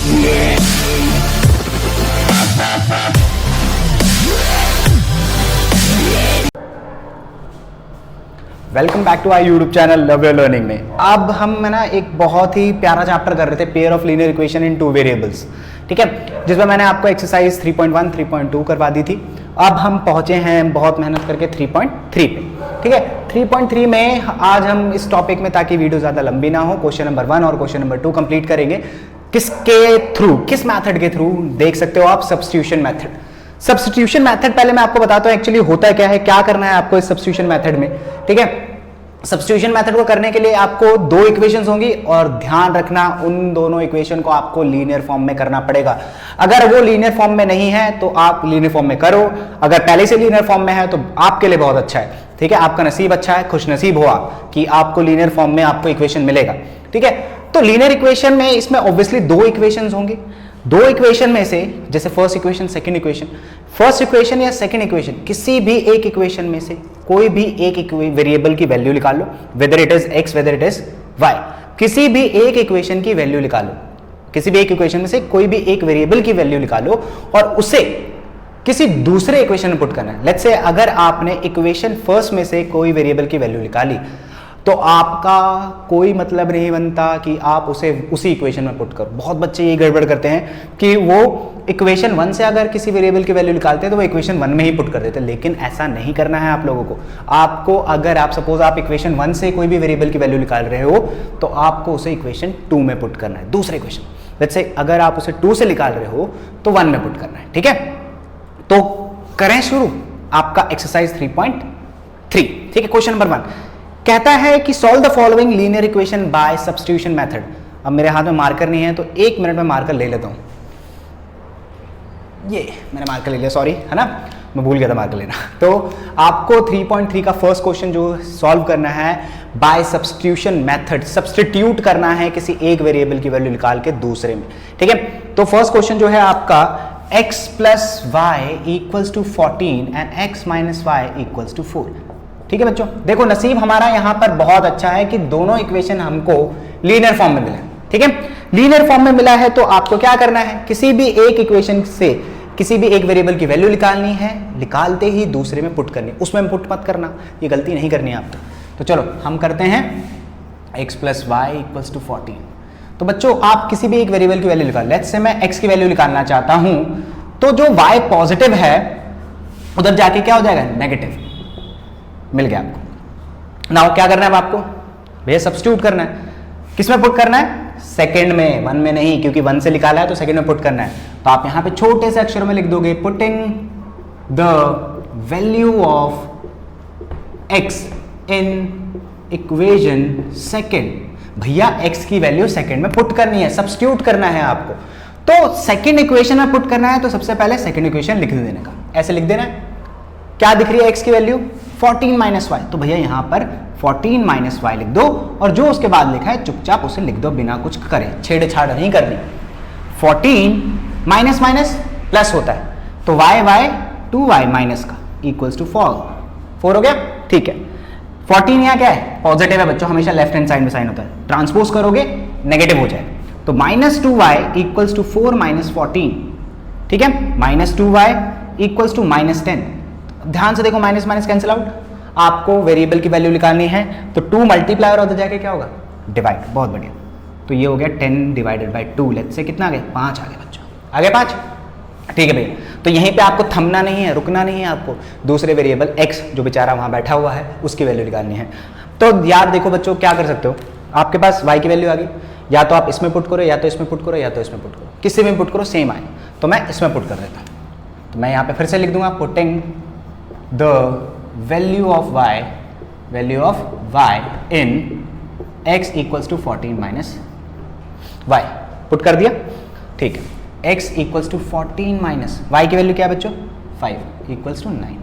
Welcome back to our YouTube channel love your learning में। अब हम ना एक बहुत ही प्यारा चैप्टर कर रहे थे, pair of linear equation in two variables, ठीक है, जिसमें मैंने आपको एक्सरसाइज 3.1 3.2 करवा दी थी। अब हम पहुंचे हैं बहुत मेहनत करके 3.3 पे, ठीक है। 3.3 में आज हम इस टॉपिक में, ताकि वीडियो ज़्यादा लंबी ना हो, क्वेश्चन नंबर 1 और क्वेश्चन नंबर 2 कंप्लीट करेंगे। किसके थ्रू, किस मैथड के थ्रू देख सकते हो आप? Substitution method. सब्स्टिट्यूशन मेथड पहले मैं आपको बताता हूं एक्चुअली होता क्या है, क्या करना है आपको इस सब्स्टिट्यूशन मेथड में, ठीक है। सब्स्टिट्यूशन मेथड को करने के लिए आपको दो इक्वेशंस होंगी और ध्यान रखना उन दोनों इक्वेशन को आपको लीनियर फॉर्म में करना पड़ेगा। अगर वो लीनियर फॉर्म में नहीं है तो आप लीनियर फॉर्म में करो, अगर पहले से लीनियर फॉर्म में है तो आपके लिए बहुत अच्छा है, ठीक है। आपका नसीब अच्छा है, खुश नसीब हो आप कि आपको लीनियर फॉर्म में आपको इक्वेशन मिलेगा, ठीक है। तो लीनियर इक्वेशन में इसमें ऑब्वियसली दो इक्वेशंस होंगी। दो इक्वेशन में से, जैसे first equation second equation, first equation या सेकंड इक्वेशन, किसी भी एक इक्वेशन में से कोई भी एक वेरिएबल की वैल्यू निकाल लो, whether it is X whether it is Y, किसी भी एक इक्वेशन की वैल्यू निकालो, किसी भी एक इक्वेशन में से कोई भी एक वेरिएबल की वैल्यू निकालो और उसे किसी दूसरे इक्वेशन में पुट करना है। लेट्स से अगर आपने इक्वेशन फर्स्ट में से कोई वेरिएबल की वैल्यू निकाली तो आपका कोई मतलब नहीं बनता कि आप उसे उसी इक्वेशन में पुट करो। बहुत बच्चे ये गड़बड़ करते हैं कि वो इक्वेशन 1 से अगर किसी वेरिएबल की वैल्यू निकालते हैं तो वो इक्वेशन 1 में ही पुट कर देते हैं, लेकिन ऐसा नहीं करना है आप लोगों को। आपको अगर आप सपोज आप इक्वेशन 1 से कोई भी वेरिएबल की वैल्यू निकाल रहे हो तो आपको उसे इक्वेशन 2 में पुट करना है, दूसरे इक्वेशन। लेट्स से अगर आप उसे 2 से निकाल रहे हो तो 1 में पुट करना है, ठीक है। तो करें शुरू आपका एक्सरसाइज 3.3, ठीक है। क्वेश्चन नंबर 1 कहता है कि solve the following linear equation by substitution method. अब मेरे हाथ में मार्कर नहीं है तो 1 मिनट में मार्कर ले लेता हूं। ये मैंने मार्कर ले लिया, सॉरी, है ना, मैं भूल गया था मार्कर लेना। तो आपको 3.3 का फर्स्ट क्वेश्चन जो सॉल्व करना है बाय सब्स्टिट्यूशन मेथड, सब्स्टिट्यूट करना है किसी एक वेरिएबल की वैल्यू निकाल के दूसरे में, ठीक है। तो फर्स्ट क्वेश्चन जो है आपका x plus Y equals to 14 and x minus Y equals to 4, ठीक है बच्चों। देखो नसीब हमारा यहां पर बहुत अच्छा है कि दोनों इक्वेशन हमको लीनियर फॉर्म में मिला है, ठीक है। लीनियर फॉर्म में मिला है तो आपको क्या करना है, किसी भी एक इक्वेशन से किसी भी एक वेरिएबल की वैल्यू निकालनी है, निकालते ही दूसरे में पुट करनी, उसमें पुट मत करना, ये गलती नहीं करनी है आपको। तो चलो हम करते हैं x plus Y equals to 14। तो बच्चों आप किसी भी एक वेरिएबल की वैल्यू निकाल, लेट्स से मैं x की वैल्यू निकालना चाहता हूं तो जो y पॉजिटिव है उधर जाके क्या हो जाएगा, नेगेटिव, मिल गया आपको। नाउ क्या करना है अब आपको, भैया सब्स्टिट्यूट करना है। किस में पुट करना है, सेकंड में, 1 में नहीं, क्योंकि 1 से निकाला है तो सेकंड में पुट करना है। तो आप यहां पे छोटे से अक्षरों में लिख दोगे putting the value of x in equation second. भैया x की वैल्यू सेकंड में पुट करनी है, सब्स्टिट्यूट करना है आपको। तो सेकंड इक्वेशन में पुट करना है तो सबसे पहले सेकंड इक्वेशन लिख देने का, ऐसे लिख देना है। क्या दिख रही है x की वैल्यू, 14 माइनस वाई, तो भैया यहां पर 14 माइनस वाई लिख दो और जो उसके बाद लिखा है चुपचाप उसे लिख दो, बिना कुछ करे, छेड़छाड़ नहीं करनी। 14 माइनस माइनस प्लस होता है तो y 2y माइनस का इक्वल्स टू 4 हो गया, ठीक है। 14 यहाँ क्या है, पॉजिटिव है बच्चों, हमेशा लेफ्ट हैंड साइड में साइन होता है, ट्रांसपोज करोगे नेगेटिव हो जाएगा। तो minus 2y equals to 4 minus 14, ठीक है। Minus 2y equals to minus 10। ध्यान से देखो, माइनस माइनस कैंसिल आउट, आपको वेरिएबल की वैल्यू निकालनी है तो 2 मल्टीप्लाई और उधर जाके क्या होगा, डिवाइड, बहुत बढ़िया। तो ये हो गया 10 डिवाइडेड बाई 2, लेट्स से कितना आ गया, 5 आ गया बच्चों, आ गया 5, ठीक है भैया। तो यहीं पे आपको थमना नहीं है, रुकना नहीं है, आपको दूसरे वेरिएबल x जो बेचारा वहां बैठा हुआ है उसकी वैल्यू निकालनी है। तो यार देखो बच्चों क्या कर सकते हो, आपके पास y की वैल्यू आ गई, या तो आप इसमें पुट करो, या तो इसमें पुट करो, या तो इसमें पुट करो, किसी में पुट करो सेम आए, तो मैं इसमें पुट कर देता हूँ। तो मैं यहाँ पे फिर से लिख दूंगा putting the value of y in x equals to 14 minus Y, put कर दिया, ठीक है। x equals to 14 minus y की वैल्यू क्या है बच्चों, 5 इक्वल्स टू 9,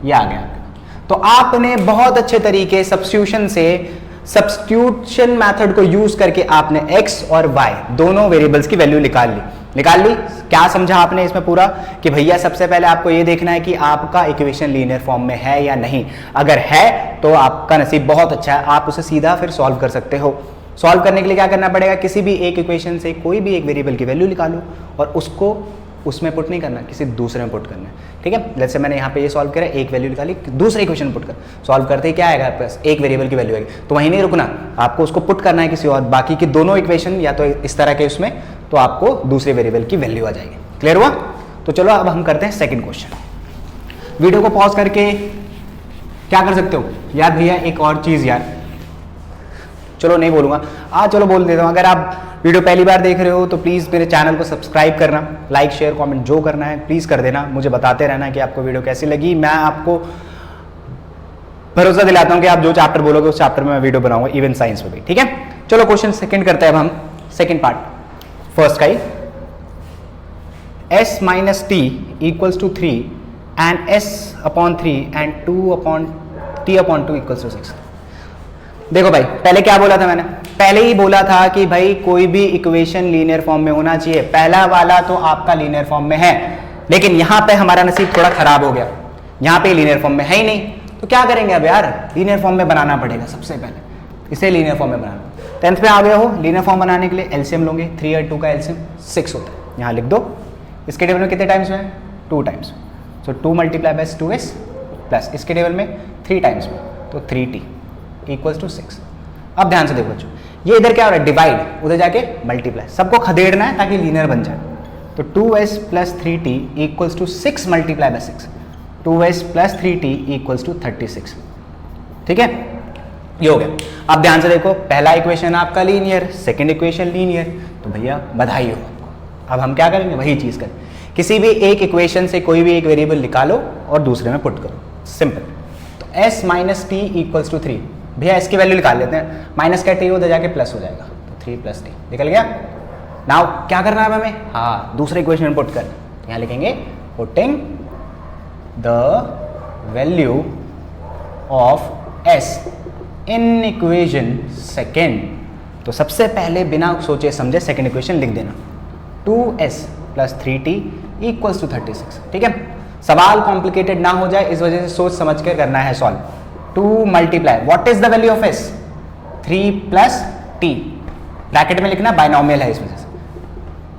ये आ गया। तो आपने बहुत अच्छे तरीके सब्स्टिट्यूशन मेथड को यूज करके आपने x और y दोनों वेरिएबल्स की वैल्यू निकाल ली। क्या समझा आपने इसमें पूरा, कि भैया सबसे पहले आपको ये देखना है कि आपका इक्वेशन लीनियर फॉर्म में है या नहीं। अगर है तो आपका नसीब बहुत अच्छा है, आप उसे सीधा फिर सॉल्व कर सकते हो। सॉल्व करने के लिए क्या करना पड़ेगा, किसी भी एक इक्वेशन से कोई भी एक वेरिएबल की वैल्यू निकालो और उसको उसमें पुट नहीं करना, किसी दूसरे में पुट करना है। ठीक है, जैसे मैंने यहाँ पे ये सॉल्व करा, एक वैल्यू निकाली, दूसरे इक्वेशन में पुट कर, सॉल्व करते ही क्या आएगा बस एक वेरिएबल की वैल्यू आएगी, तो वहीं नहीं रुकना, आपको उसको पुट करना है किसी और, बाकी की दोनों इक्वेशन या तो इस तरह के उसमें, तो आपको दूसरे वेरिएबल की वैल्यू आ जाएगी। क्लियर हुआ? तो चलो अब हम करते हैं सेकेंड क्वेश्चन। वीडियो को पॉज करके क्या कर सकते हो यार, भैया एक और चीज़ यार, चलो नहीं बोलूँगा, चलो बोल देता हूँ। अगर आप वीडियो पहली बार देख रहे हो तो प्लीज़ मेरे चैनल को सब्सक्राइब करना, लाइक शेयर कमेंट जो करना है प्लीज़ कर देना, मुझे बताते रहना कि आपको वीडियो कैसी लगी। मैं आपको भरोसा दिलाता हूँ कि आप जो चैप्टर बोलोगे उस चैप्टर में मैं वीडियो बनाऊंगा, इवन साइंस में भी। ठीक है, चलो क्वेश्चन सेकंड करते हैं अब हम, सेकंड पार्ट फर्स्ट का ही। s minus T equals to 3 and s upon 3 and 2 upon t upon 2 equals to 6। देखो भाई, पहले क्या बोला था मैंने, पहले ही बोला था कि भाई कोई भी इक्वेशन लीनियर फॉर्म में होना चाहिए। पहला वाला तो आपका लीनियर फॉर्म में है, लेकिन यहां पे हमारा नसीब थोड़ा खराब हो गया, यहां पे लीनियर फॉर्म में है ही नहीं, तो क्या करेंगे अब यार, लीनियर फॉर्म में बनाना पड़ेगा सबसे पहले, इसे लीनियर फॉर्म में बनाना। 10th में आ गया हो, लीनियर फॉर्म बनाने के लिए एलसीएम लोगे, 3 और 2 का एलसीएम 6 होता है, यहाँ लिख दो। इसके टेबल में कितने टाइम्स में है, 2 टाइम्स, सो 2 मल्टीप्लाई बाय 2s प्लस इसके टेबल में 3 टाइम्स में, तो 3t इक्वल्स टू 6। अब ध्यान से देखो बच्चों, ये इधर क्या हो रहा है, डिवाइड, उधर जाके मल्टीप्लाई, सबको खदेड़ना है ताकि लीनियर बन जाए। तो 2s plus 3t equals to 6 multiply by 6, 2s plus 3t equals to 36। ठीक है, ये हो गया। अब ध्यान से देखो, पहला इक्वेशन आपका लीनियर, सेकंड इक्वेशन लीनियर, तो भैया बधाई हो आपको। अब हम क्या करेंगे, वही चीज़ करें, किसी भी एक इक्वेशन से कोई भी एक वेरिएबल निकालो और दूसरे में पुट करो, सिंपल। तो s minus T equals to 3, भैया इसकी वैल्यू निकाल लेते हैं, माइनस का टी उधर जाके प्लस हो जाएगा, तो 3 प्लस टी निकल गया। नाउ क्या करना है हमें, हाँ दूसरे इक्वेशन में पुट करना, यहाँ लिखेंगे putting the value of s in equation second. तो सबसे पहले बिना सोचे समझे सेकेंड इक्वेशन लिख देना, 2s plus 3t equals to 36। ठीक है, सवाल कॉम्प्लिकेटेड ना हो जाए इस वजह से सोच समझ के करना है solve. 2 multiply, what is the value of s, 3 plus t, bracket में लिखना, बाइनोमियल है इस वजह से,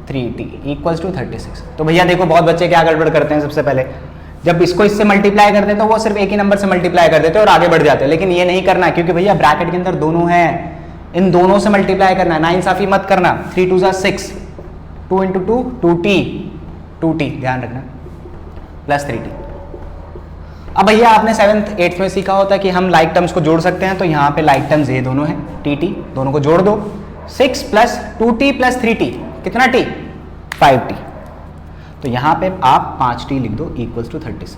3t इक्वल्स टू 36। तो भैया देखो बहुत बच्चे क्या गड़बड़ करते हैं, सबसे पहले जब इसको इससे मल्टीप्लाई करते हैं तो वो सिर्फ एक ही नंबर से मल्टीप्लाई कर देते हैं और आगे बढ़ जाते हैं, लेकिन ये नहीं करना, क्योंकि भैया ब्रैकेट के अंदर दोनों हैं, इन दोनों से मल्टीप्लाई करना है, नाइंसाफी मत करना। 3 2 6, 2 इंटू 2 2t, 2t ध्यान रखना, प्लस 3t। अब भैया आपने 7th 8th में सीखा होता है कि हम लाइक टर्म्स को जोड़ सकते हैं, तो यहाँ पे लाइक टर्म्स ये दोनों हैं, tt, दोनों को जोड़ दो, 6 प्लस 2t प्लस 3t, कितना t, 5t, तो यहाँ पे आप 5t लिख दो इक्वल्स टू 36।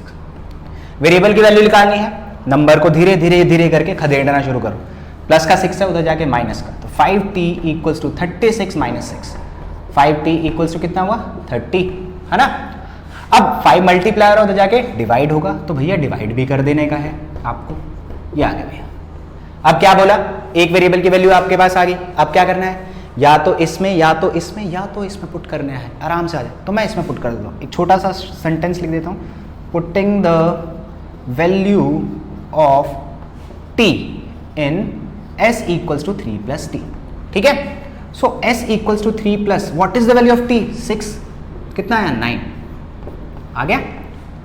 वेरिएबल की वैल्यू निकालनी है, नंबर को धीरे धीरे धीरे करके खदेड़ना शुरू करो, प्लस का 6 है उधर जाके माइनस का, तो 5t equals to 36 minus 6, 5t equals to कितना हुआ, 30, है ना। अब 5 मल्टीप्लायर उधर जाके डिवाइड होगा, तो भैया डिवाइड भी कर देने का है आपको, ये आ गया भैया। अब क्या बोला, एक वेरिएबल की वैल्यू आपके पास आ गई, अब क्या करना है, या तो इसमें या तो इसमें या तो इसमें पुट करना है, आराम से आ जाए। तो मैं इसमें पुट कर देता हूँ, एक छोटा सा सेंटेंस लिख देता हूँ, putting the value of t in s equals to 3 plus t। ठीक है, so s equals to 3 plus what is the value of t, 6, कितना है 9, आ गया।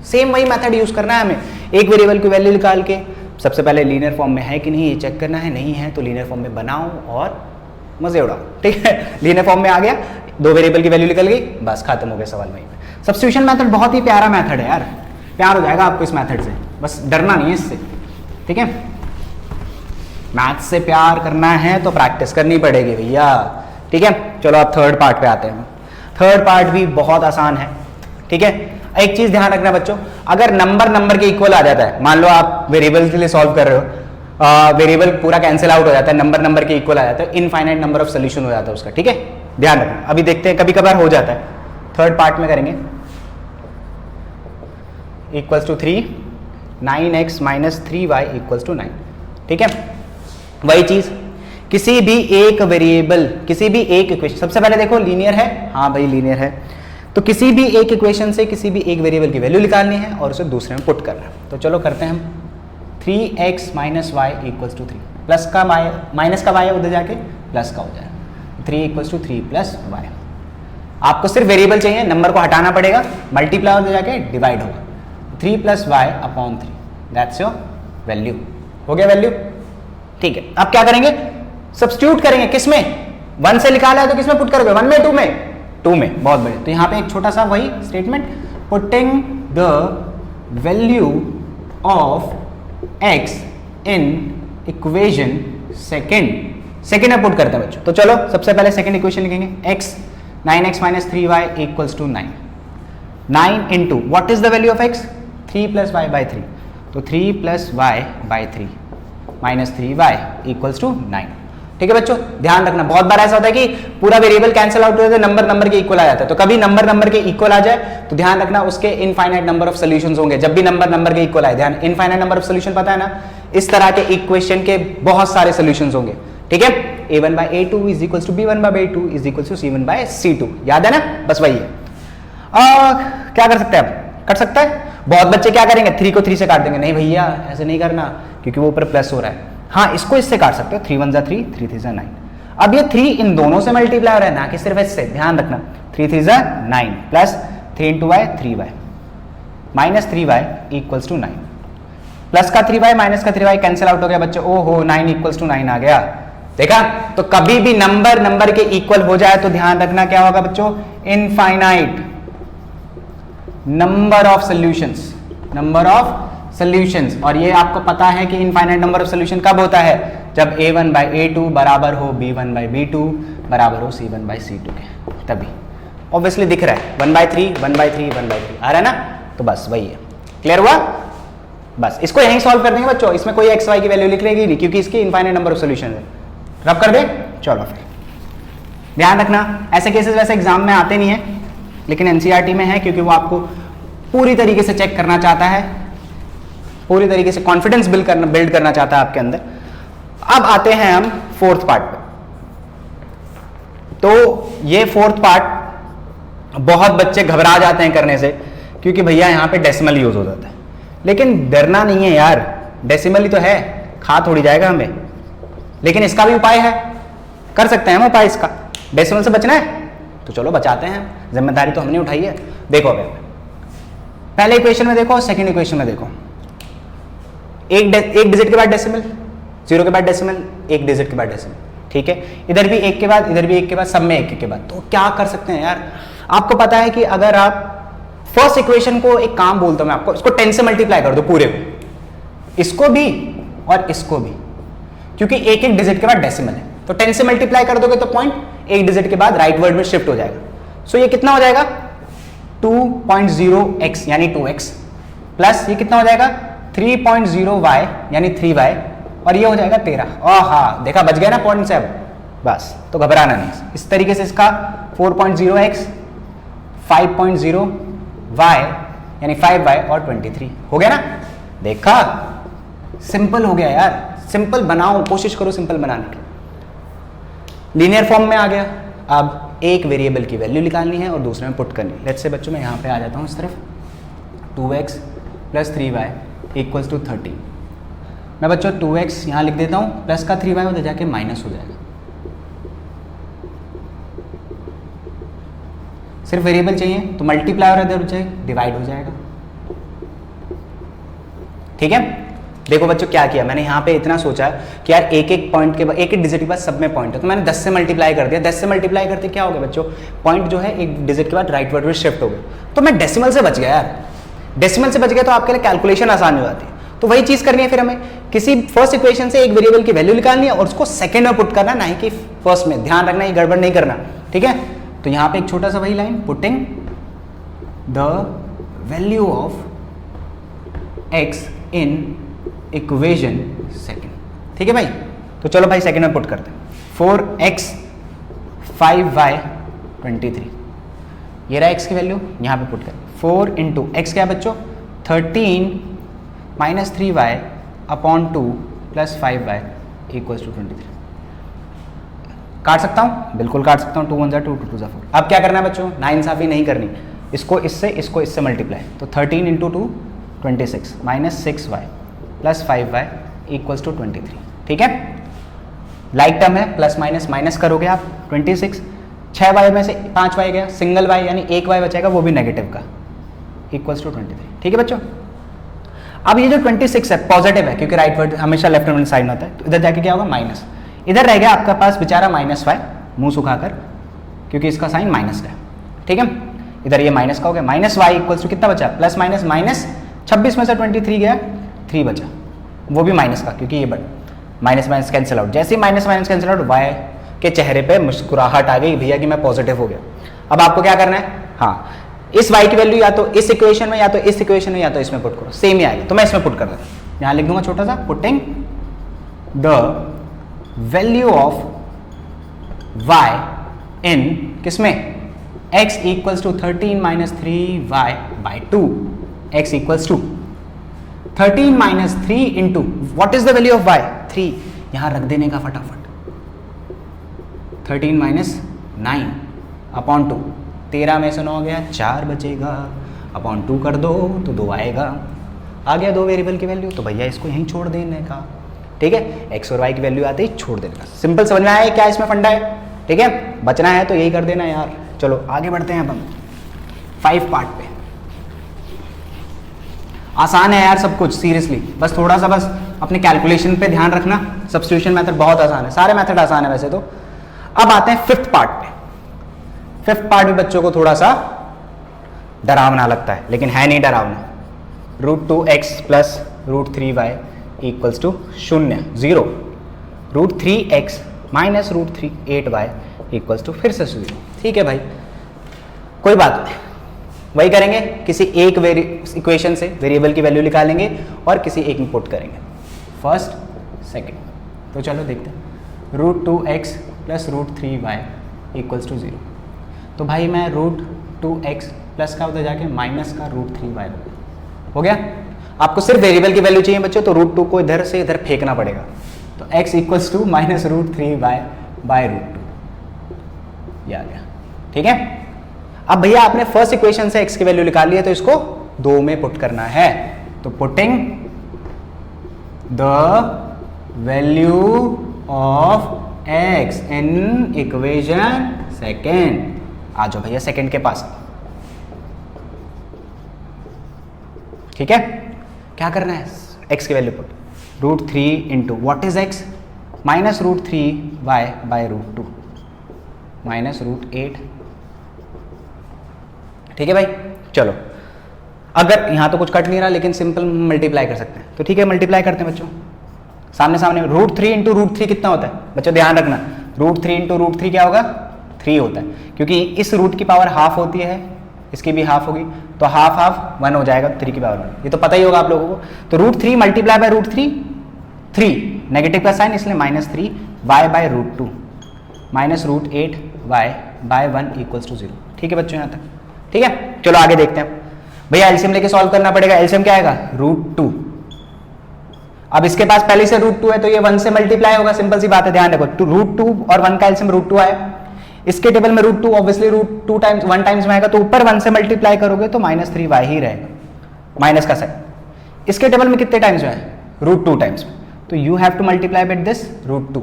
सेम वही मेथड यूज करना है हमें, एक वेरिएबल की वैल्यू निकाल के सबसे पहले लीनियर फॉर्म में है कि नहीं ये चेक करना है, नहीं है तो लीनियर फॉर्म में बनाओ और मजे उड़ाओ। ठीक है, लीनियर फॉर्म में आ गया, 2 वेरिएबल की वैल्यू निकल गई, बस खत्म हो गया सवाल वहीं पे। सब्स्टिट्यूशन मेथड बहुत ही प्यारा मेथड है यार, प्यार हो जाएगा आपको इस मेथड से, बस डरना नहीं है इससे। ठीक है, मैथ से प्यार करना है तो प्रैक्टिस करनी पड़ेगी भैया। ठीक है, चलो अब थर्ड पार्ट पे आते हैं। थर्ड पार्ट भी बहुत आसान है। ठीक है, एक चीज ध्यान रखना बच्चों, अगर नंबर के इक्वल आ जाता है, मान लो आप वेरिएबल के लिए सॉल्व कर रहे हो, वेरिएबल पूरा कैंसिल आउट हो जाता है, नंबर के इक्वल आ जाता है, इनफाइनाइट नंबर ऑफ सोल्यूशन हो जाता है उसका। ठीक है, ध्यान रखना, अभी देखते हैं, कभी कभार हो जाता है। थर्ड पार्ट में करेंगे, equals to 3, 9x minus 3y equals to 9। ठीक है, वही चीज, किसी भी एक वेरिएबल, किसी भी एक इक्वेशन, सबसे पहले देखो लीनियर है, हाँ भाई लीनियर है, तो किसी भी एक इक्वेशन से किसी भी एक वेरिएबल की वैल्यू निकालनी है और उसे दूसरे में पुट करना है। तो चलो करते हैं हम, 3x minus Y equals to 3, plus का माइनस का वाई है उधर जाके प्लस का हो जाएगा, 3 इक्वल्स टू 3 प्लस वाई। आपको सिर्फ वेरिएबल चाहिए, नंबर को हटाना पड़ेगा, मल्टीप्लाई हो जाके डिवाइड होगा, 3 plus Y upon 3, that's your value. हो गया वैल्यू, ठीक है। अब क्या करेंगे, सब्स्टिट्यूट करेंगे, किसमें, 1 से निकाला है तो किसमें पुट करोगे, 1 में 2 में, 2 में, बहुत बढ़िया। तो यहाँ पे एक छोटा सा वही statement, putting the value of x in equation second में पुट करते हैं बच्चों। तो चलो सबसे पहले सेकेंड इक्वेशन लिखेंगे, x 9x minus 3y equals to 9, 9 into what is the value of x, 3 plus Y by 3, तो 3 plus Y by 3 minus 3y equals to 9। ठीक है बच्चों, ध्यान रखना, बहुत बार ऐसा होता है कि पूरा वेरिएबल कैंसिल आउट हो जाता है, नंबर के इक्वल आ जाता है। तो कभी नंबर के इक्वल आ जाए तो ध्यान रखना उसके इनफाइनाइट नंबर ऑफ सॉल्यूशंस होंगे। जब भी नंबर के इक्वल आए, ध्यान, इनफाइनाइट नंबर ऑफ सॉल्यूशन पता है ना, इस तरह के इक्वेशन के बहुत सारे सॉल्यूशंस होंगे। ठीक है, a1 by a2 is equals to b1 by b2 is equals to c1 by c2, याद है ना, बस वही है। क्या कर सकते हैं, अब कट सकता है। बहुत बच्चे क्या करेंगे, 3 को 3 से काट देंगे, नहीं भैया ऐसे नहीं करना क्योंकि वो ऊपर प्लस हो रहा है। हाँ, इसको इससे काट सकते हो, 3 1 जा 3, 3 3 जा 9। अब ये 3 इन दोनों से मल्टीप्लाई हो रहा है ना कि सिर्फ इससे, ध्यान रखना, 3 3 जा 9 plus 3 into Y 3y minus 3y equals to 9, plus का 3y माइनस का 3y कैंसिल आउट हो गया बच्चों, ओहो 9 इक्वल्स टू 9 आ गया। देखा, तो कभी भी नंबर के इक्वल हो जाए तो ध्यान रखना क्या होगा बच्चों, इनफाइनाइट नंबर ऑफ सॉल्यूशंस। और ये आपको पता है कि इनफाइनाइट नंबर ऑफ सॉल्यूशन कब होता है, जब a1 by a2 बराबर हो b1 by b2 बराबर हो c1 by c2 के, तभी। ऑब्वियसली दिख रहा है 1 by 3 1 by 3 1 by 3 आ रहा है ना, तो बस वही है। क्लियर हुआ, बस इसको यहीं सॉल्व कर देंगे बच्चों, इसमें कोई एक्स वाई की वैल्यू लिख लेगी नहीं क्योंकि इसकी इनफाइनाइट नंबर ऑफ सॉल्यूशन है। रब कर दे, चलो फिर ध्यान रखना, ऐसे केसेस वैसे एग्जाम में आते नहीं है, लेकिन एनसीईआरटी में है क्योंकि वो आपको पूरी तरीके से चेक करना चाहता है, पूरी तरीके से कॉन्फिडेंस बिल्ड करना चाहता है आपके अंदर। अब आते हैं हम फोर्थ पार्ट पे। तो ये फोर्थ पार्ट बहुत बच्चे घबरा जाते हैं करने से क्योंकि भैया यहाँ पे डेसिमल यूज हो जाता है, लेकिन डरना नहीं है यार, डेसिमल ही तो है, खा थोड़ी जाएगा हमें। लेकिन इसका भी उपाय है, कर सकते हैं हम उपाय इसका, डेसिमल से बचना है तो चलो बचाते हैं, जिम्मेदारी तो हमने उठाई है। देखो अभी पहले इक्वेशन में देखो, सेकंड इक्वेशन में देखो, एक डिजिट के बाद डेसिमल, 0 के बाद डेसिमल, एक डिजिट के बाद डेसिमल। ठीक है, इधर भी एक के बाद, इधर भी एक के बाद, सब में एक के बाद। तो क्या कर सकते हैं यार, आपको पता है कि अगर आप फर्स्ट इक्वेशन को, एक काम बोलता हूं मैं आपको, इसको 10 से मल्टीप्लाई कर दो पूरे को, इसको भी और इसको भी, क्योंकि एक एक डिजिट के बाद डेसिमल है। तो 10 से मल्टीप्लाई कर दोगे तो पॉइंट एक डिजिट के बाद राइट वर्ड में शिफ्ट हो जाएगा। सो ये कितना हो जाएगा 2.0x यानी 2x, प्लस ये कितना हो जाएगा 3.0y यानी 3y, और ये हो जाएगा 13। हाँ देखा, बच गया ना पॉइंट से। अब बस, तो घबराना नहीं। इस तरीके से इसका 4.0x 5.0y यानी 5y और 23 हो गया ना। देखा, सिंपल हो गया यार, सिंपल बनाओ, कोशिश करो सिंपल बनाने की। लीनियर फॉर्म में आ गया। अब एक वेरिएबल की वैल्यू निकालनी है और दूसरे में पुट करनी है। लेट्स से बच्चों मैं यहाँ पे आ जाता हूँ इस तरफ, 2x plus 3y equals to 30। मैं बच्चों 2x यहाँ लिख देता हूँ, प्लस का 3y उधर जाके माइनस हो जाएगा। सिर्फ वेरिएबल चाहिए तो मल्टीप्लाई और इधर जाएगा डिवाइड हो जाएगा। ठीक है, देखो बच्चों क्या किया मैंने यहाँ पे, इतना सोचा कि यार एक एक पॉइंट के बाद, एक एक डिजिट के बाद सब में पॉइंट है, तो मैंने 10 से मल्टीप्लाई कर दिया। 10 से मल्टीप्लाई करते क्या हो गया बच्चों, पॉइंट जो है एक डिजिट के बाद राइट वर्ड में शिफ्ट हो गया, तो मैं डेसिमल से बच गया यार। डेसिमल से बच गया तो आपके लिए कैलकुलेशन आसान हो जाती है। तो वही चीज करनी है फिर हमें, किसी फर्स्ट इक्वेशन से एक वेरिएबल की वैल्यू निकालनी है और उसको सेकंड में पुट करना, नहीं कि फर्स्ट में। ध्यान रखना ये गड़बड़ नहीं करना, ठीक है। तो यहाँ पे एक छोटा सा वही line, putting the value of x in equation second. ठीक है भाई, तो चलो भाई सेकंड में पुट करते हैं। 4x 5y 23, ये रहा x की वैल्यू, यहाँ पे पुट करें। 4 इंटू एक्स क्या है बच्चों 13 minus 3y upon 2 plus 5y equals to 23। काट सकता हूँ, बिल्कुल काट सकता हूँ, 2 1 2 2 2 4। अब क्या करना है बच्चों, नाइंसाफी नहीं करनी, इसको इससे मल्टीप्लाई। तो 13 into 2 26 minus 6y plus 5y equals to 23। ठीक है, लाइक टर्म है, प्लस माइनस माइनस करोगे आप 26, 6y में से 5y गया, सिंगल y यानी एक y बचेगा वो भी नेगेटिव का, इक्वल्स टू 23। ठीक है बच्चों। अब ये जो 26 है पॉजिटिव है क्योंकि राइट वर्ड हमेशा लेफ्ट हैंड साइन होता है, तो इधर जाके क्या होगा माइनस, इधर रह गया आपका पास बेचारा माइनस y, मुंह सुखाकर क्योंकि इसका साइन माइनस है। ठीक है, इधर ये माइनस का हो गया, माइनस y इक्वल्स टू कितना बचा, प्लस माइनस माइनस, 26 में से 23 गया, 3 बचा, वो भी माइनस का क्योंकि ये माइनस माइनस कैंसिल आउट, जैसे ही minus minus cancel out y के चेहरे पे मुस्कुराहट आ गई भैया कि मैं पॉजिटिव हो गया। अब आपको क्या करना है, हाँ इस y की वैल्यू या तो इस इक्वेशन में या तो इस इक्वेशन में या तो इसमें पुट करो, सेम ही आएगा, तो मैं इसमें पुट कर देता हूँ, यहाँ लिख दूंगा छोटा सा, putting the value of y in किसमें, x equals to 13 minus 3y by 2, x equals to 13 minus 3 into what is the value of y, 3, यहां रख देने का फटाफट, 13 माइनस 9 अपॉन 2, 13 में से 9 गया, 4 बचेगा, अपॉन 2 कर दो तो 2 आएगा, आ गया 2 वेरिएबल की वैल्यू, तो भैया इसको यहीं छोड़ देने का। ठीक है, x और y की वैल्यू आते ही छोड़ देने का, सिंपल समझ में आया क्या इसमें फंडा है। ठीक है, बचना है तो यही कर देना यार। चलो आगे बढ़ते हैं अपन 5 पार्ट पे। आसान है यार सब कुछ, सीरियसली बस थोड़ा सा बस अपने कैलकुलेशन पे ध्यान रखना। सब्स्टिट्यूशन मेथड बहुत आसान है, सारे मेथड आसान है वैसे तो। अब आते हैं 5th पार्ट पे। 5th पार्ट भी बच्चों को थोड़ा सा डरावना लगता है, लेकिन है नहीं डरावना। √2x plus √3y equals to 0, √3x minus √8y equals to फिर से 0। ठीक है भाई, कोई बात नहीं, वही करेंगे, किसी एक इक्वेशन से वेरिएबल की वैल्यू निकालेंगे और किसी एक में पुट करेंगे, फर्स्ट सेकंड। तो चलो देखते हैं, √2x plus √3y equals to 0। तो भाई मैं √2x प्लस का उधर जाके माइनस का √3y हो गया। आपको सिर्फ वेरिएबल की वैल्यू चाहिए बच्चों, तो √2 को इधर से इधर फेंकना पड़ेगा, तो x equals to minus √3y by √2, ये आ गया। ठीक है, अब भैया आपने फर्स्ट इक्वेशन से x की वैल्यू निकाल ली है, तो इसको 2 में पुट करना है, तो putting the value of x in equation second. आ जाओ भैया सेकेंड के पास। ठीक है, क्या करना है, x की value put, √3 into what is x, minus √3y by √2 minus √8। ठीक है भाई, चलो अगर यहां तो कुछ कट नहीं रहा लेकिन सिंपल मल्टीप्लाई कर सकते हैं, तो ठीक है मल्टीप्लाई करते हैं बच्चों, सामने सामने। √3 इंटू √3 कितना होता है बच्चों, ध्यान रखना, √3 इंटू √3 क्या होगा, 3 होता है, क्योंकि इस रूट की पावर हाफ होती है, इसकी भी हाफ होगी, तो हाफ हाफ 1 हो जाएगा, 3 की पावर 1, ये तो पता ही होगा आप लोगों को। तो √3 मल्टीप्लाई बाय √3, 3 नेगेटिव का साइन इसलिए -3 y by √2 minus √8y by 1 equals to 0। ठीक है बच्चों यहाँ तक, ठीक है। चलो आगे देखते हैं भैया, एलसीएम लेके सॉल्व करना पड़ेगा। एलसीएम क्या आएगा, √2। अब इसके पास पहले से √2 है तो ये 1 से मल्टीप्लाई होगा, सिंपल सी बात है, ध्यान रखो। तो √2 और 1 का एलसीएम √2 आया, इसके टेबल में √2 ऑब्वियसली √2 टाइम्स 1 टाइम्स में आएगा, तो ऊपर 1 से मल्टीप्लाई करोगे तो -3y ही रहेगा, माइनस का साइन। इसके टेबल में कितने टाइम्स में है, √2 टाइम्स में, तो you have to multiply with this √2।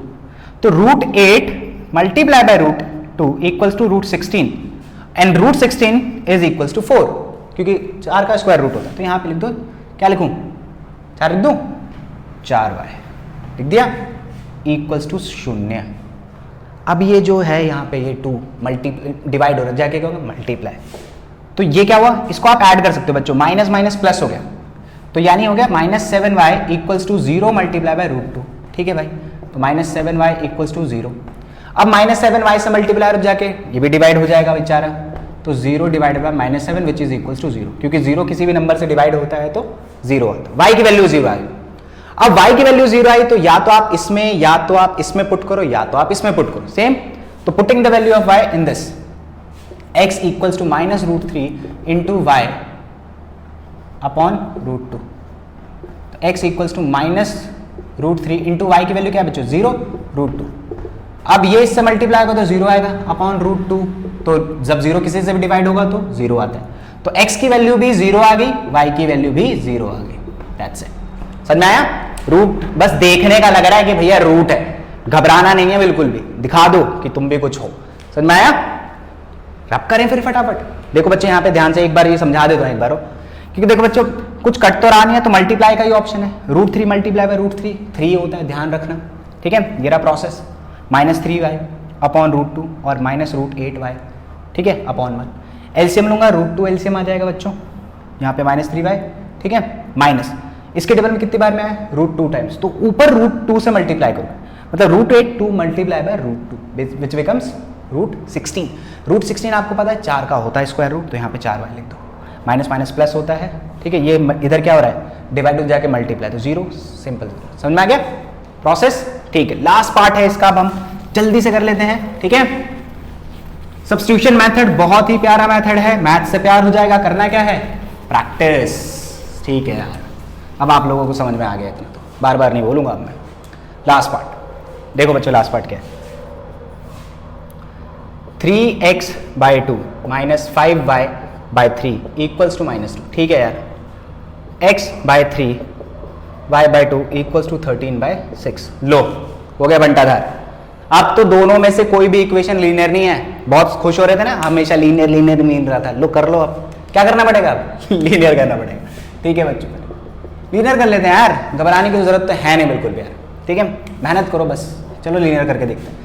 तो √8 multiply by √2 equals to √16 and √16 is equals to 4, क्योंकि 4 का स्क्वायर रूट होता है। तो यहाँ पे लिख दो, क्या लिखूं, 4 लिख दूं, 4y लिख दिया इक्वल्स टू 0। अब ये जो है यहाँ पे ये 2 डिवाइड हो रहा है, जाके क्या होगा मल्टीप्लाई, तो ये क्या हुआ, इसको आप ऐड कर सकते हो बच्चों, माइनस माइनस प्लस हो गया, तो यानी हो गया -7y equals to 0 multiply by √2। ठीक है भाई, तो -7y इक्वल्स टू 0। अब -7y से मल्टीप्लाई हो जाके ये भी डिवाइड हो जाएगा बेचारा, तो 0 divided by -7 which is equals to 0, क्योंकि 0 किसी भी नंबर से डिवाइड होता है तो 0 आता है। y की वैल्यू 0 आई। अब y की वैल्यू 0 आई तो या तो आप इसमें या तो आप इसमें पुट करो या तो आप इसमें पुट करो, सेम। तो putting the value of y in this, x equals to -√3 into y upon √2, तो x equals to -√3 into y की वैल्यू क्या है बच्चों, 0 √2। अब ये इससे मल्टीप्लाई होगा तो 0 आएगा अपॉन √2, तो जब 0 किसी से भी डिवाइड होगा तो 0 आता है, तो x की वैल्यू भी 0 आ गई, y की वैल्यू भी 0 आ गई, दैट्स इट। समझ में आया, रूट बस देखने का लग रहा है कि भैया रूट है, घबराना नहीं है बिल्कुल भी, दिखा दो कि तुम भी कुछ हो। समझ में आया? रब करें फिर फटाफट। देखो बच्चे यहाँ पे ध्यान से एक बार ये समझा देता हूँ एक बार, क्योंकि देखो बच्चों कुछ कट तो रहा नहीं है, तो मल्टीप्लाई का ही ऑप्शन है। √3 मल्टीप्लाई बाय √3 3 होता है, ध्यान रखना। ठीक है, ये रहा प्रोसेस। -3y अपॉन √2 और -√8y, ठीक है, अपॉन 1। एलसीएम लूंगा, √2 एलसीएम आ जाएगा बच्चों, यहाँ पे -3y, ठीक है, माइनस इसके टेबल में कितनी बार में आया? √2 टाइम्स, तो ऊपर √2 से मल्टीप्लाई करो, मतलब √8 मल्टीप्लाई बाय √2 विच बिकम्स √16। √16 आपको पता है 4 का होता है स्क्वायर रूट, तो यहाँ पे 4y लिख दो। माइनस माइनस प्लस होता है, ठीक है, ये इधर क्या हो रहा है? डिवाइड हो जाके मल्टीप्लाई, तो 0, सिंपल। समझ में आ गया प्रोसेस? ठीक है, लास्ट पार्ट है इसका, अब हम जल्दी से कर लेते हैं। ठीक है, सब्स्टिट्यूशन मेथड बहुत ही प्यारा मेथड है, मैथ से प्यार हो जाएगा। करना क्या है? प्रैक्टिस। ठीक है यार, अब आप लोगों को समझ में आ गया इतना, तो बार बार नहीं बोलूंगा अब मैं। लास्ट पार्ट देखो बच्चों, लास्ट पार्ट क्या है? 3x/2 -5y/3 equals to -2। ठीक है यार, x/3 y/2 इक्वल्स टू 13/6। लो, हो गया बंटाधार। अब तो दोनों में से कोई भी इक्वेशन लीनियर नहीं है। बहुत खुश हो रहे थे ना, हमेशा लीनियर लीनियर मिल रहा था। लो कर लो, अब क्या करना पड़ेगा? अब लीनियर करना पड़ेगा। ठीक है बच्चों, लीनियर कर लेते हैं यार, घबराने की जरूरत तो है नहीं बिल्कुल भी यार। ठीक है, मेहनत करो बस। चलो लीनियर करके देखते हैं।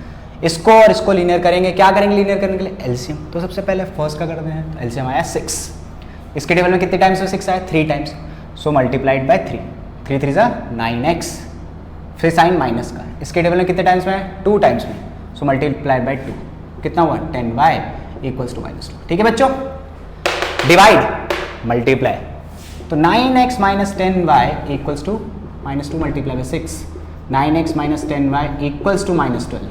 इसको और इसको लीनियर करेंगे। क्या करेंगे लीनियर करने के लिए? एलसीएम। तो सबसे पहले फर्स्ट का करते हैं, एलसीएम आया 6। इसके टेबल में कितने टाइम्स में 6 आया? 3 टाइम्स, सो मल्टीप्लाइड बाय 3। 3 3 जा 9x, फिर साइन माइनस का। इसके टेबल में कितने टाइम्स में है? 2 टाइम्स में, सो मल्टीप्लाइड बाय 2। कितना हुआ? 10y equals to -2। ठीक है बच्चों, डिवाइड मल्टीप्लाई, तो 9x minus 10y equals to -2 multiply by 6। 9x minus 10y equals to -12।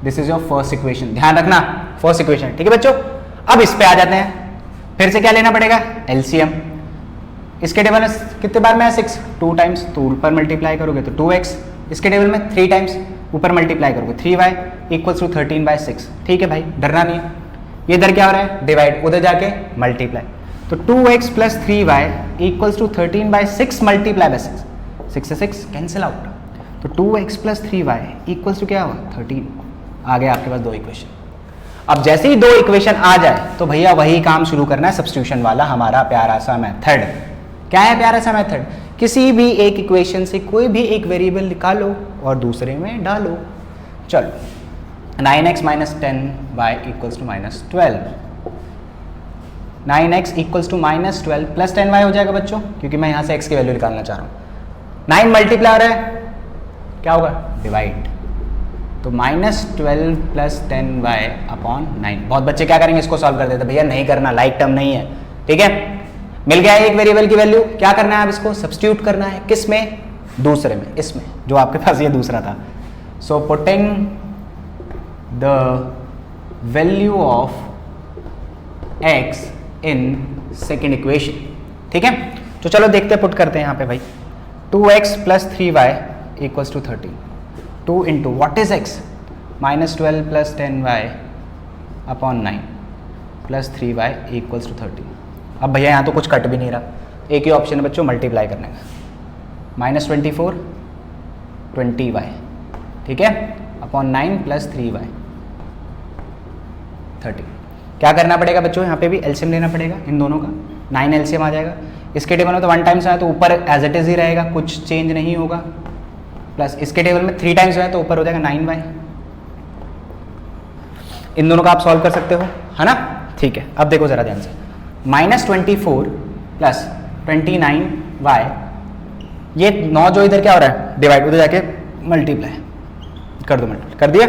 This is your first equation, ध्यान रखना फर्स्ट इक्वेशन। ठीक है बच्चों, अब इस पे आ जाते हैं। फिर से क्या लेना पड़ेगा? एलसीएम। इसके टेबल में कितने बार में है? 6, 2 टाइम्स, तो ऊपर मल्टीप्लाई करोगे तो 2x। इसके टेबल में 3 टाइम्स, ऊपर मल्टीप्लाई करोगे 3y इक्वल्स टू 13/6। ठीक है भाई, डरना नहीं है। ये इधर क्या हो रहा है? डिवाइड, उधर जाके मल्टीप्लाई, तो 2x plus 3y equals to 13/6 multiply by 6। 6 से 6 कैंसिल आउट, तो 2x plus 3y equals to क्या हुआ? 13। आ गया आपके पास 2 इक्वेशन। अब जैसे ही 2 इक्वेशन आ जाए तो भैया वही काम शुरू करना है, सब्स्टिट्यूशन वाला हमारा प्यारा सा मेथड। क्या है प्यारा सा मेथड? किसी भी एक इक्वेशन से कोई भी एक वेरिएबल निकालो और दूसरे में डालो। चलो, 9x minus 10y equals to -12। 9x equals to -12 plus 10y हो जाएगा बच्चों, क्योंकि मैं यहाँ से x की वैल्यू निकालना चाह रहा हूँ। 9 मल्टीप्लाई हो रहा है, क्या होगा? डिवाइड, तो -12 प्लस 10y अपॉन 9। बहुत बच्चे क्या करेंगे? इसको सॉल्व कर देते, भैया नहीं करना, लाइक टर्म नहीं है। ठीक है, मिल गया एक वेरिएबल की वैल्यू, क्या करना है? अब इसको सब्स्टिट्यूट करना है। किस में? दूसरे में, इसमें जो आपके पास ये दूसरा था। So putting the value of x in second equation. ठीक है, तो चलो देखते हैं, पुट करते हैं यहाँ पे भाई। 2x plus 3y equals to 13। 2 into what is x? -12 plus 10y upon 9 plus 3y equals to 13। अब भैया यहाँ तो कुछ कट भी नहीं रहा, एक ही ऑप्शन है बच्चों मल्टीप्लाई करने का। -24 20y, ठीक है, अपॉन 9 प्लस 3y 30। क्या करना पड़ेगा बच्चों? यहाँ पे भी एलसीएम लेना पड़ेगा इन दोनों का। 9 एलसीएम आ जाएगा। इसके टेबल में तो 1 टाइम्स आया तो ऊपर एज इट इज ही रहेगा, कुछ चेंज नहीं होगा। प्लस इसके टेबल में 3 टाइम्स है तो ऊपर हो जाएगा 9y। इन दोनों का आप सॉल्व कर सकते हो, है ना? ठीक है, अब देखो जरा ध्यान से। -24 प्लस 29y, ये 9 जो इधर क्या हो रहा है? डिवाइड, उधर जाके मल्टीप्लाई कर दो। मल्टीप्लाई कर दिया?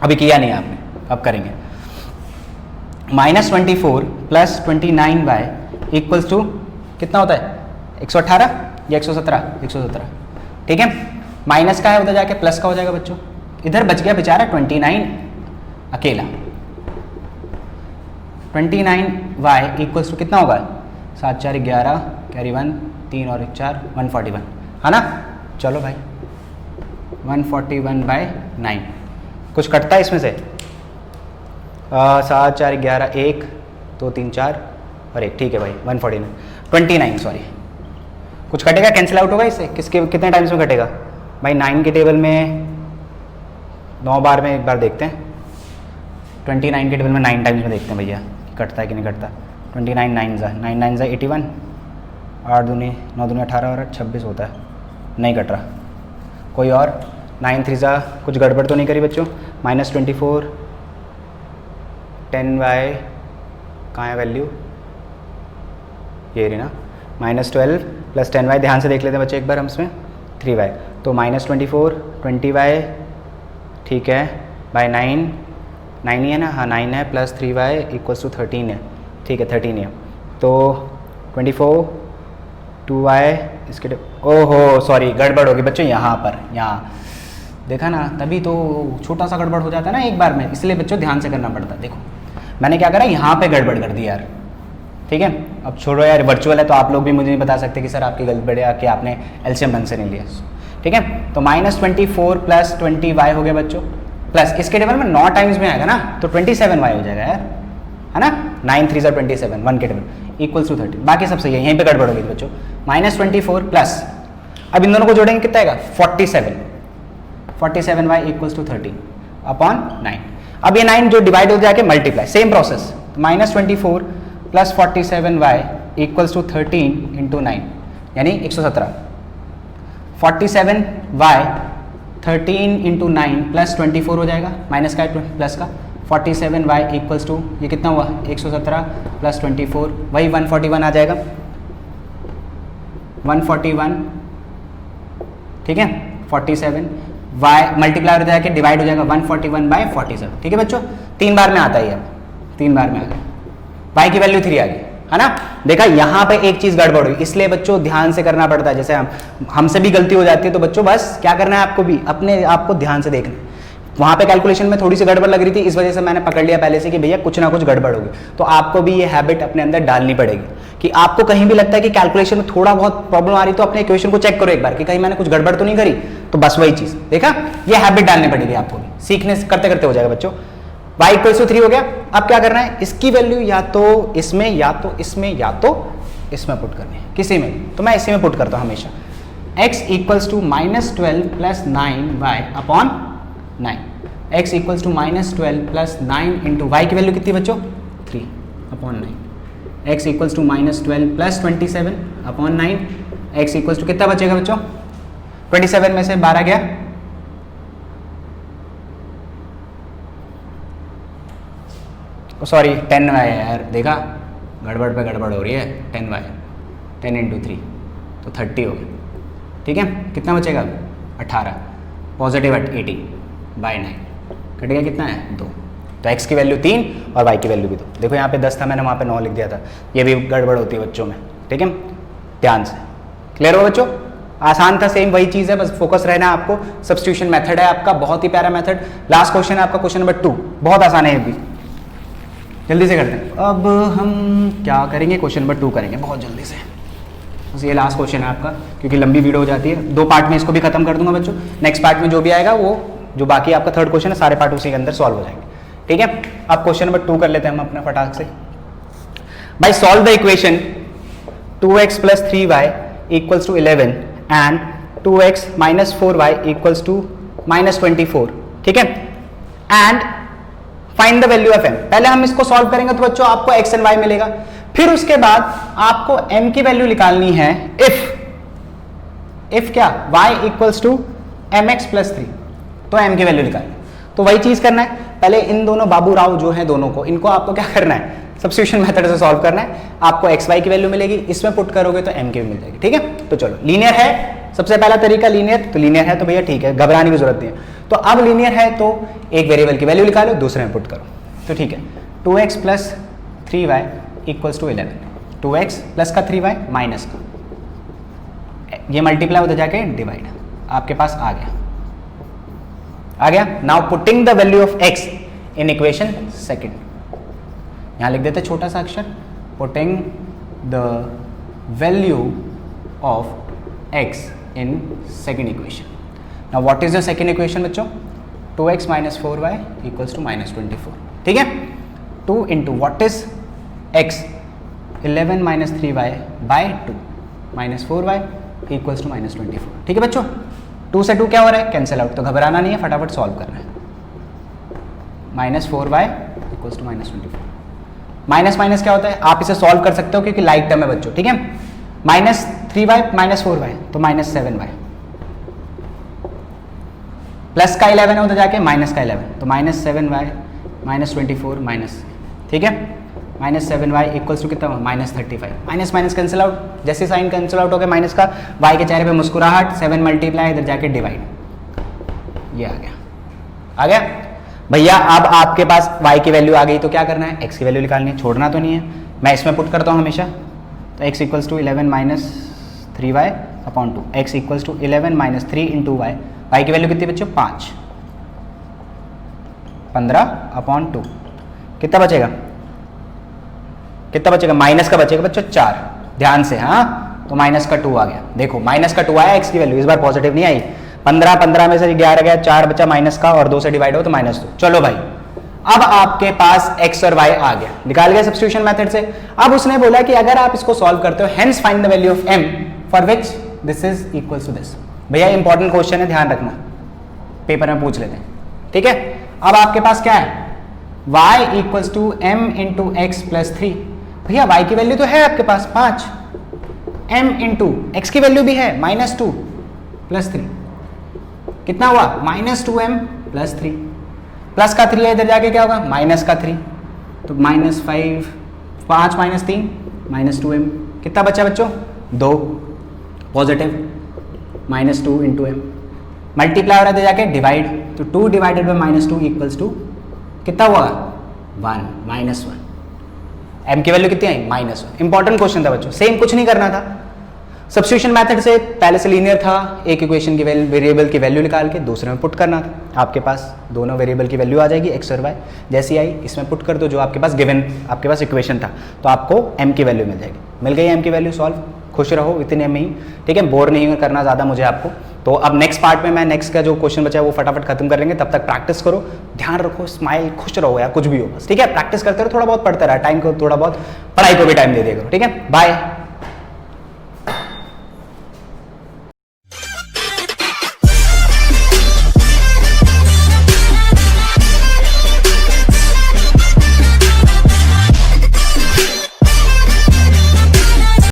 अभी किया नहीं आपने, अब करेंगे। -24 प्लस 29y इक्वल्स टू कितना होता है? 118 या 117? 117। ठीक है, माइनस का है, उधर जाके प्लस का हो जाएगा बच्चों। इधर बच गया बेचारा 29 अकेला। 29y इक्वल्स टू कितना होगा? 7 4 11, कैरी 1, 3 और 1 4, 141, है ना? चलो भाई, 141/9। कुछ कटता है इसमें से? 7 4 11, 1 2 3 4 और 1, ठीक है भाई, 149 29, सॉरी। कुछ कटेगा? कैंसिल आउट होगा इससे? किसके कितने टाइम्स में कटेगा? भाई 9 के टेबल में 9 बार में एक बार देखते हैं, 29 के टेबल में 9 टाइम्स में देखते हैं भैया कटता है कि नहीं कटता। 29 9 जा 81, 8 दूनी 9 दूनी 18 और 26 होता है, नहीं कट रहा। कोई और 9 3 जा, कुछ गड़बड़ तो नहीं करी बच्चों? -24 10y कहाँ है वैल्यू, ये रही ना, -12 + 10y, ध्यान से देख लेते हैं बच्चे एक बार हम इसमें, 3y, तो -24 20y, ठीक है, बाय 9 ही है ना, हाँ 9 है, + 3y = 13 है, ठीक है 13 है, तो 24 2y इसके, ओहो सॉरी गड़बड़ होगी बच्चों यहाँ पर, यहाँ देखा ना, तभी तो छोटा सा गड़बड़ हो जाता है ना एक बार में, इसलिए बच्चों ध्यान से करना पड़ता है। देखो मैंने क्या करा, यहाँ पे गड़बड़ कर दी यार, ठीक है। अब छोड़ो यार, वर्चुअल है तो आप लोग भी मुझे नहीं बता सकते कि सर आपकी गड़बड़ है कि आपने एलसीएम ढंग से नहीं लिया, ठीक है। तो -24 + 20y हो गया बच्चों, प्लस इसके टेबल में 9 टाइम्स में आएगा ना, तो 27y हो जाएगा यार, है ना, 9 3 जा 27, 1 के टेबल = 30, बाकी सब सही है, यहीं पे गड़बड़ होगी बच्चों। -24 प्लस, अब इन दोनों को जोड़ेंगे कितना आएगा, 47y = 30 अपॉन 9। अब ये 9 जो डिवाइड हो जाके मल्टीप्लाई, सेम प्रोसेस, -24 + 47y = 13 × 9 यानी 117, 47y 13 × 9 + 24 हो जाएगा, माइनस का प्लस का, 47y = ये कितना हुआ, 117 + 24 वही 141 आ जाएगा, 141, ठीक है, 47 y मल्टीप्लाई हो जाएगा, डिवाइड हो जाएगा 141/47, ठीक है बच्चों, 3 बार में आता है, 3 बार में आ गया, y की वैल्यू 3 आ गई, है ना। देखा यहाँ पे एक चीज गड़बड़ हुई, इसलिए बच्चों ध्यान से करना पड़ता है, जैसे हमसे भी गलती हो जाती है, तो बच्चों बस क्या करना है आपको भी, अपने आप को ध्यान से देखना। वहां पे कैलकुलेशन में थोड़ी सी गड़बड़ लग रही थी, इस वजह से मैंने पकड़ लिया पहले से कि भैया कुछ ना कुछ गड़बड़ होगी, तो आपको भी ये हैबिट अपने अंदर डालनी पड़ेगी कि आपको कहीं भी लगता है कि कैलकुलेशन में थोड़ा बहुत प्रॉब्लम आ रही, तो अपने इक्वेशन को चेक करो एक बार कि कहीं मैंने कुछ गड़बड़ तो नहीं करी, तो बस वही चीज देखा, ये हैबिट डालनी पड़ेगी आपको भी, सीखने करते करते हो जाएगा बच्चों। y = 3 हो गया, अब क्या करना है, इसकी वैल्यू या तो इसमें या तो इसमें या तो इसमें पुट करनी है, किसी में, तो मैं इसी में पुट करता हूं हमेशा। x = -12 + 9y upon 9, x = -12 + 9 × y की वैल्यू कितनी बच्चों, 3 अपॉन 9, x = -12 + 27 अपॉन 9, x = कितना बचेगा बच्चों, 27 में से 12 गया, सॉरी 10y है यार, देखा गड़बड़ पे गड़बड़ हो रही है, 10y 10 × 3 तो 30 हो गया, ठीक है। कितना बचेगा, 18 पॉजिटिव 80/9 कट गया, कितना है 2, तो x की वैल्यू 3 और y की वैल्यू भी 2। देखो यहाँ पे 10 था, मैंने वहाँ पे 9 लिख दिया था, ये भी गड़बड़ होती है बच्चों में, ठीक है, ध्यान से। क्लियर हो बच्चों, आसान था, सेम वही चीज़ है, बस फोकस रहना है आपको। सब्स्टिट्यूशन मेथड है आपका, बहुत ही प्यारा मेथड। लास्ट क्वेश्चन है आपका, क्वेश्चन नंबर 2, बहुत आसान है ये भी, जल्दी से करते हैं। अब हम क्या करेंगे, क्वेश्चन नंबर 2 करेंगे बहुत जल्दी से, बस ये लास्ट क्वेश्चन है आपका, क्योंकि लंबी वीडियो हो जाती है, 2 पार्ट में इसको भी खत्म कर दूंगा बच्चों। नेक्स्ट पार्ट में जो भी आएगा वो जो बाकी आपका 3rd क्वेश्चन है, सारे पार्ट उसी के अंदर सॉल्व हो जाएंगे, ठीक है। अब क्वेश्चन नंबर 2 कर लेते हैं हम अपना फटाक से। भाई solve the equation 2x + 3y = 11 and 2x - 4y = -24, ठीक है, and find the value of m। पहले हम इसको सॉल्व करेंगे तो बच्चों आपको x एंड y मिलेगा, फिर उसके बाद आपको m की वैल्यू निकालनी है इफ क्या, y = mx + 3, तो m की वैल्यू निकालनी, तो वही चीज करना है। पहले इन दोनों बाबू राव जो हैं दोनों को, इनको आपको क्या करना है, सब्स्टिट्यूशन मेथड से सॉल्व करना है। आपको एक्स वाई की वैल्यू मिलेगी, इसमें पुट करोगे तो m की भी मिल जाएगी, ठीक है। तो चलो लीनियर है, सबसे पहला तरीका लीनियर, तो लीनियर है तो भैया ठीक है, घबराने की जरूरत नहीं है। तो अब लीनियर है तो एक वेरिएबल की वैल्यू निकालो, दूसरे में पुट करो, तो ठीक है। 2x + 3y = 11, 2x प्लस का 3y माइनस का, ये मल्टीप्लाई होता जाके डिवाइड, आपके पास आ गया। Now putting the value of x in equation second, यहां लिख देते छोटा सा अक्षर, putting the value of x in second equation. Now what is the second equation बच्चों, 2x - 4y = -24, ठीक है। 2 into what is x, 11 - 3y/2 -4y = -24, ठीक है बच्चों। 2 से 2 क्या हो रहा है, कैंसिल आउट, तो घबराना नहीं है, फटाफट सॉल्व करना है। -4y equals to -24। Minus minus क्या होता है, आप इसे सॉल्व कर सकते हो क्योंकि लाइक टर्म है बच्चों, ठीक है। -3y -4y तो -7y, प्लस का 11 है उधर जाके माइनस का 11 तो -7y -24 माइनस, ठीक है। -7y इक्वल्स टू कितना, -35। माइनस माइनस कैंसिल आउट, जैसे साइन कैंसिल आउट हो गया माइनस का, y के चेहरे पे मुस्कुराहट, 7 मल्टीप्लाई इधर जाके डिवाइड, ये आ गया, आ गया भैया। अब आपके पास y की वैल्यू आ गई तो क्या करना है, x की वैल्यू निकालनी है, छोड़ना तो नहीं है। मैं इसमें पुट करता हूँ हमेशा, तो x equals to 11 - 3y upon 2, x equals to 11 - 3 into y, y की वैल्यू कितनी बच्चों 5, 15 अपॉन 2, कितना बचेगा, कितना बचेगा, माइनस का बचेगा बच्चों 4, ध्यान से, हाँ, तो माइनस का 2 आ गया, देखो माइनस का 2 आया, x की वैल्यू इस बार पॉजिटिव नहीं आई, 15 में से 11 गया, 4 बचा माइनस का, और 2 से डिवाइड हो तो -2। चलो भाई, अब आपके पास x और y आ गया, निकाल गया सब्स्टिट्यूशन मेथड से। अब उसने बोला कि अगर आप इसको सॉल्व करते हो, hence find the value of m for which this is equals to this. भैया इंपॉर्टेंट क्वेश्चन है, ध्यान रखना, पेपर में पूछ लेते हैं, ठीक है। अब आपके पास क्या है, y equals to m into x plus 3। भैया y की वैल्यू तो है आपके पास 5, m इंटू एक्स की वैल्यू भी है -2 प्लस 3, कितना हुआ -2m प्लस 3, प्लस का 3 है इधर जाके क्या होगा माइनस का 3, तो -5, 5 - 3 -2m, कितना बचा बच्चों 2, पॉजिटिव -2 इंटू m, मल्टीप्लाई हो रहा है जाके डिवाइड, तो 2 डिवाइडेड बाई -2 इक्वल्स टू कितना हुआ 1, -1, m की वैल्यू कितनी आई -1। इंपॉर्टेंट क्वेश्चन था बच्चों, सेम कुछ नहीं करना था, सब्स्टिट्यूशन मेथड से पहले से लीनियर था, एक इक्वेशन की वेरिएबल की वैल्यू निकाल के दूसरे में पुट करना था, आपके पास दोनों वेरिएबल की वैल्यू आ जाएगी x और y, जैसी आई इसमें पुट कर दो, जो आपके पास गिवन आपके पास इक्वेशन था, तो आपको m की वैल्यू मिल जाएगी, मिल गई m की वैल्यू, सॉल्व, खुश रहो इतने में ही, ठीक है, बोर नहीं करना ज़्यादा मुझे आपको। तो अब नेक्स्ट पार्ट में मैं नेक्स्ट का जो क्वेश्चन बचा है वो फटाफट खत्म कर लेंगे, तब तक प्रैक्टिस करो, ध्यान रखो, स्माइल, खुश रहो यार, कुछ भी हो बस, ठीक है, प्रैक्टिस करते रहो, थोड़ा बहुत पढ़ते रहो, टाइम को थोड़ा बहुत पढ़ाई को भी टाइम दे दिया करो, ठीक है, बाय।